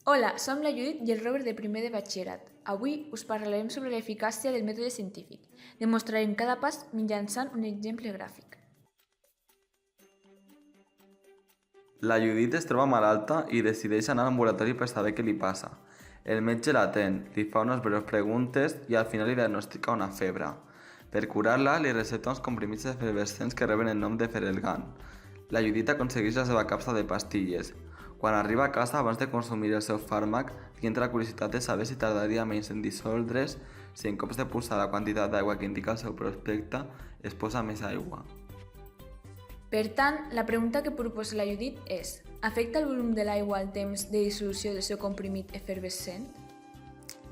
Hola, som la Judit i el Robert de primer de batxillerat. Avui us parlarem sobre l'eficàcia del mètode científic. Demostrarem cada pas mitjançant un exemple gràfic. La Judit es troba malalta i decideix anar a l'ambulatori per saber què li passa. El metge l'atén, li fa unes breus preguntes i al final li diagnostica una febre. Per curar-la, li recepta uns comprimits efervescents que reben el nom de Ferelgan. La Judit aconsegueix la seva capsa de pastilles. Quan arriba a casa, abans de consumir el seu fàrmac, li entra la curiositat de saber si tardaria menys en dissoldre's si en comptes de posar la quantitat d'aigua que indica el seu prospecte, es posa més aigua. Per tant, la pregunta que proposa la Judit és: afecta el volum de l'aigua al temps de dissolució del seu comprimit efervescent?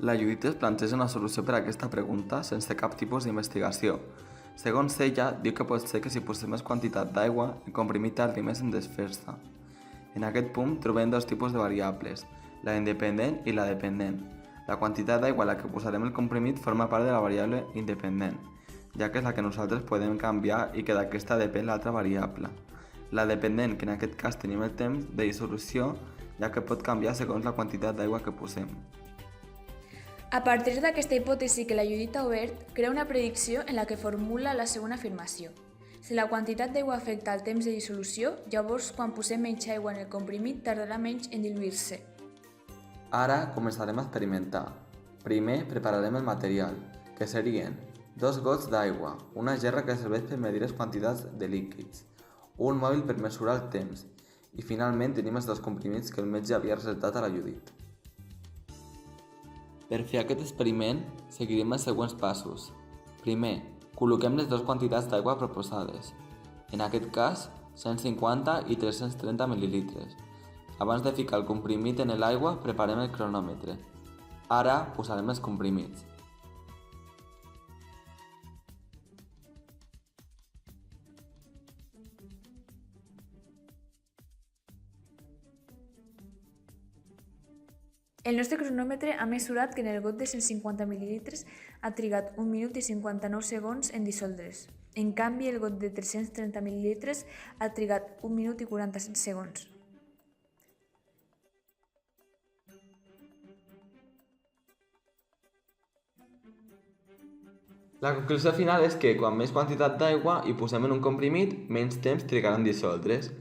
La Judit es planteja una solució per a aquesta pregunta sense cap tipus d'investigació. Segons ella, diu que pot ser que si posem més quantitat d'aigua, el comprimit tardi més en desfer-se. En aquest punt trobem dos tipus de variables, la independent i la dependent. La quantitat d'aigua a la que posarem el comprimit forma part de la variable independent, ja que és la que nosaltres podem canviar i que d'aquesta depèn l'altra variable. La dependent, que en aquest cas tenim el temps de dissolució, ja que pot canviar segons la quantitat d'aigua que posem. A partir d'aquesta hipòtesi que la Judit ha obert, crea una predicció en la que formula la següent afirmació. Si la quantitat d'aigua afecta el temps de dissolució, llavors quan posem menys aigua en el comprimit tardarà menys en diluir-se. Ara començarem a experimentar. Primer prepararem el material, que serien 2 gots d'aigua, una gerra que serveix per medir les quantitats de líquids, un mòbil per mesurar el temps i finalment tenim els dos comprimits que el metge havia receptat a la Judit. Per fer aquest experiment, seguirem els següents passos. Primer, col·loquem les dues quantitats d'aigua proposades. En aquest cas, 150 i 330 ml. Abans de ficar el comprimit en l'aigua, preparem el cronòmetre. Ara posarem els comprimits. El nostre cronòmetre ha mesurat que en el got de 150 ml ha trigat 1 minut i 59 segons en dissoldre's. En canvi, el got de 330 ml ha trigat 1 minut i 47 segons. La conclusió final és que quan més quantitat d'aigua hi posem en un comprimit, menys temps trigarà en dissoldre's.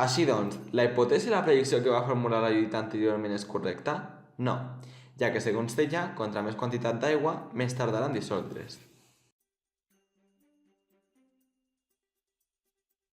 Així doncs, la hipòtesi i la predicció que va formular la Judit anteriorment és correcta? No, ja que segons ella, contra més quantitat d'aigua, més tardarà en dissoldre's.